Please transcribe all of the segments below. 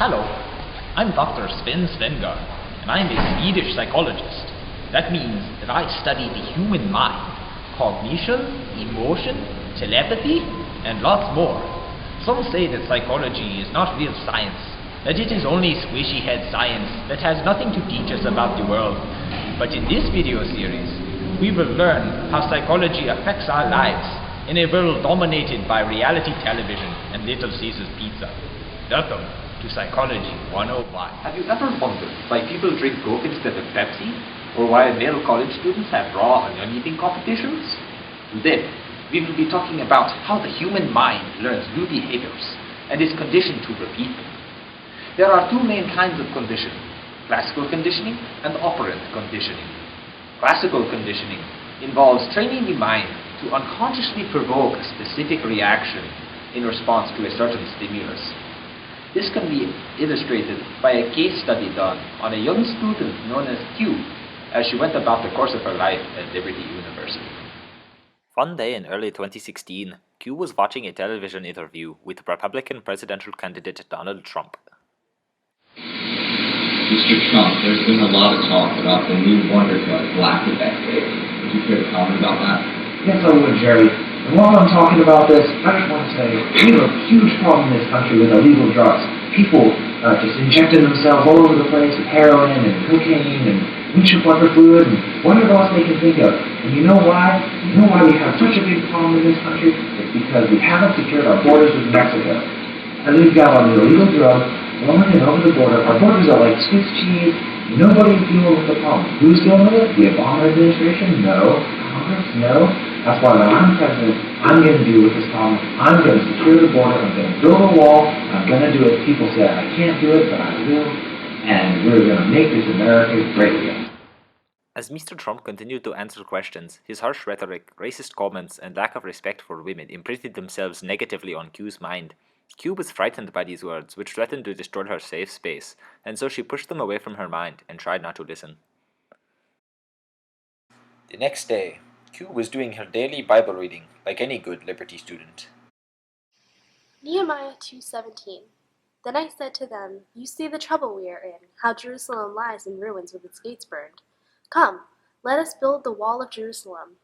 Hello, I'm Dr. Sven Svengard, and I'm a Swedish psychologist. That means that I study the human mind, cognition, emotion, telepathy, and lots more. Some say that psychology is not real science, that it is only squishy-head science that has nothing to teach us about the world. But in this video series, we will learn how psychology affects our lives in a world dominated by reality television and Little Caesars pizza. Welcome to Psychology 101. Have you ever wondered why people drink Coke instead of Pepsi? Or why male college students have raw onion eating competitions? Today, we will be talking about how the human mind learns new behaviors and is conditioned to repeat them. There are two main kinds of conditioning: classical conditioning and operant conditioning. Classical conditioning involves training the mind to unconsciously provoke a specific reaction in response to a certain stimulus. This can be illustrated by a case study done on a young student known as Q as she went about the course of her life at Liberty University. One day in early 2016, Q was watching a television interview with Republican presidential candidate Donald Trump. Mr. Trump, there's been a lot of talk about the new wonder drug, Lactobet. Would you care to comment about that? Yes, I would, Jerry. And while I'm talking about this, I just want to say we have a huge problem in this country with illegal drugs. People just injecting themselves all over the place with heroin and cocaine and windshield wiper fluid and whatever else they can think of. And you know why? You know why we have such a big problem in this country? It's because we haven't secured our borders with Mexico. And we've got all the illegal drugs flowing in over the border. Our borders are like Swiss cheese. Nobody's dealing with the problem. Who's dealing with it? The Obama administration? No. Congress? No. That's why when I'm president, I'm going to deal with this problem. I'm going to secure the border. I'm going to build a wall. I'm going to do it. People say I can't do it, but I will. And we're going to make this America great again. As Mr. Trump continued to answer questions, his harsh rhetoric, racist comments, and lack of respect for women imprinted themselves negatively on Q's mind. Q was frightened by these words, which threatened to destroy her safe space, and so she pushed them away from her mind and tried not to listen. The next day, Q was doing her daily Bible reading, like any good Liberty student. Nehemiah 2:17. Then I said to them, You see the trouble we are in, how Jerusalem lies in ruins with its gates burned. Come, let us build the wall of Jerusalem.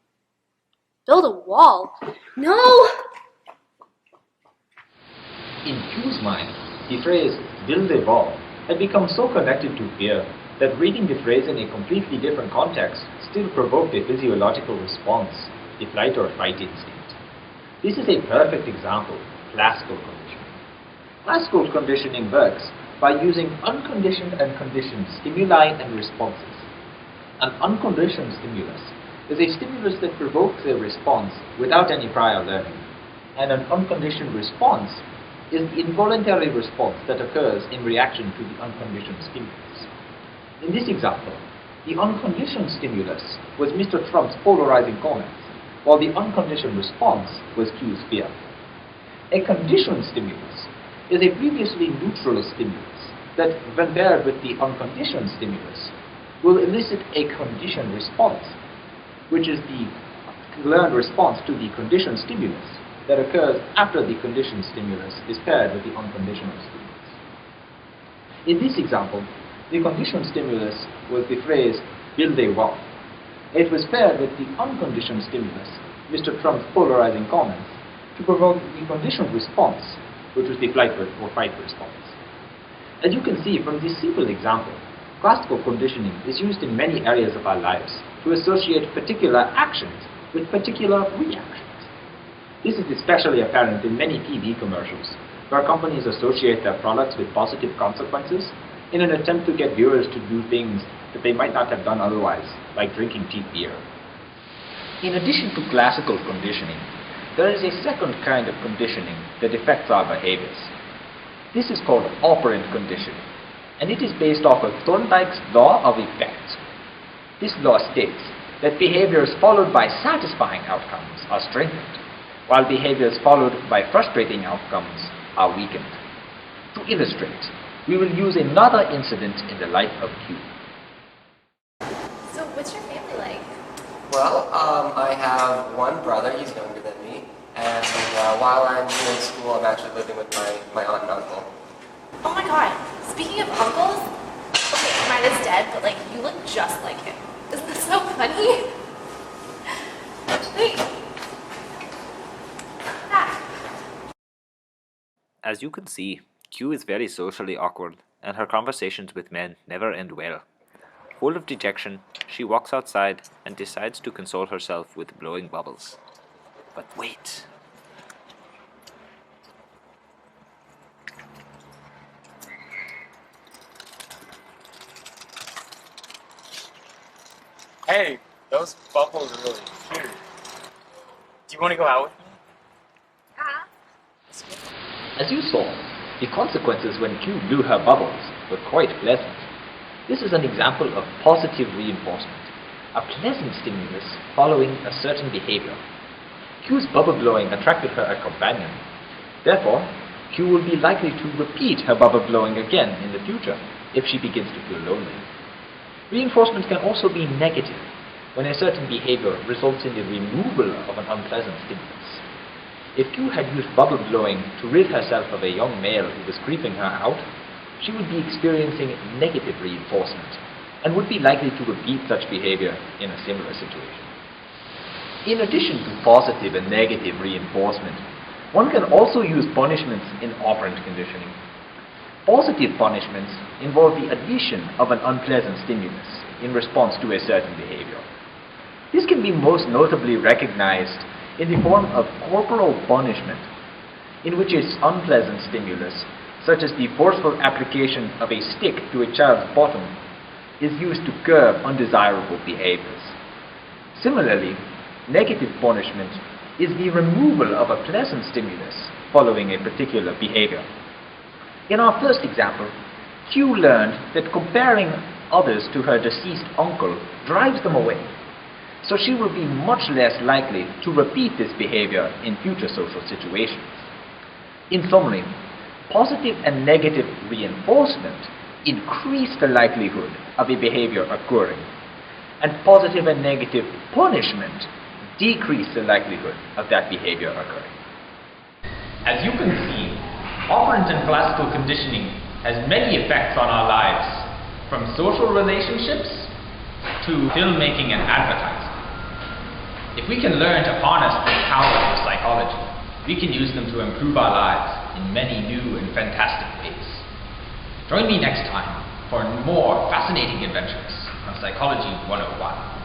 Build a wall? No! In Q's mind, the phrase build a wall had become so connected to fear that reading the phrase in a completely different context still provoked a physiological response, the flight or fight instinct. This is a perfect example of classical conditioning. Classical conditioning works by using unconditioned and conditioned stimuli and responses. An unconditioned stimulus is a stimulus that provokes a response without any prior learning, and an unconditioned response is the involuntary response that occurs in reaction to the unconditioned stimulus. In this example, the unconditioned stimulus was Mr. Trump's polarizing comments, while the unconditioned response was Q's fear. A conditioned stimulus is a previously neutral stimulus that, when paired with the unconditioned stimulus, will elicit a conditioned response, which is the learned response to the conditioned stimulus that occurs after the conditioned stimulus is paired with the unconditional stimulus. In this example, the conditioned stimulus was the phrase, build a wall. It was paired with the unconditioned stimulus, Mr. Trump's polarizing comments, to provoke the conditioned response, which was the flight or fight response. As you can see from this simple example, classical conditioning is used in many areas of our lives to associate particular actions with particular reactions. This is especially apparent in many TV commercials, where companies associate their products with positive consequences in an attempt to get viewers to do things that they might not have done otherwise, like drinking cheap beer. In addition to classical conditioning, there is a second kind of conditioning that affects our behaviors. This is called operant conditioning, and it is based off of Thorndike's law of effect. This law states that behaviors followed by satisfying outcomes are strengthened, while behaviors followed by frustrating outcomes are weakened. To illustrate, we will use another incident in the life of Q. So what's your family like? Well, I have one brother, he's younger than me, and while I'm here in school, I'm actually living with my aunt and uncle. Oh my god, Speaking of uncles, okay, mine is dead, but like you look just like him. Isn't this so funny? Wait. Ah. As you can see, Q is very socially awkward, and her conversations with men never end well. Full of dejection, she walks outside and decides to console herself with blowing bubbles. But wait! Hey, those bubbles are really cute. Do you want to go out with me? As you saw, the consequences when Q blew her bubbles were quite pleasant. This is an example of positive reinforcement, a pleasant stimulus following a certain behavior. Q's bubble blowing attracted her a companion. Therefore, Q will be likely to repeat her bubble blowing again in the future if she begins to feel lonely. Reinforcement can also be negative when a certain behavior results in the removal of an unpleasant stimulus. If Q had used bubble blowing to rid herself of a young male who was creeping her out, she would be experiencing negative reinforcement and would be likely to repeat such behavior in a similar situation. In addition to positive and negative reinforcement, one can also use punishments in operant conditioning. Positive punishments involve the addition of an unpleasant stimulus in response to a certain behavior. This can be most notably recognized in the form of corporal punishment, in which an unpleasant stimulus, such as the forceful application of a stick to a child's bottom, is used to curb undesirable behaviors. Similarly, negative punishment is the removal of a pleasant stimulus following a particular behavior. In our first example, Q learned that comparing others to her deceased uncle drives them away, so she will be much less likely to repeat this behavior in future social situations. In summary, positive and negative reinforcement increase the likelihood of a behavior occurring, and positive and negative punishment decrease the likelihood of that behavior occurring. As you can see, operant and classical conditioning has many effects on our lives, from social relationships to filmmaking and advertising. If we can learn to harness the powers of psychology, we can use them to improve our lives in many new and fantastic ways. Join me next time for more fascinating adventures on Psychology 101.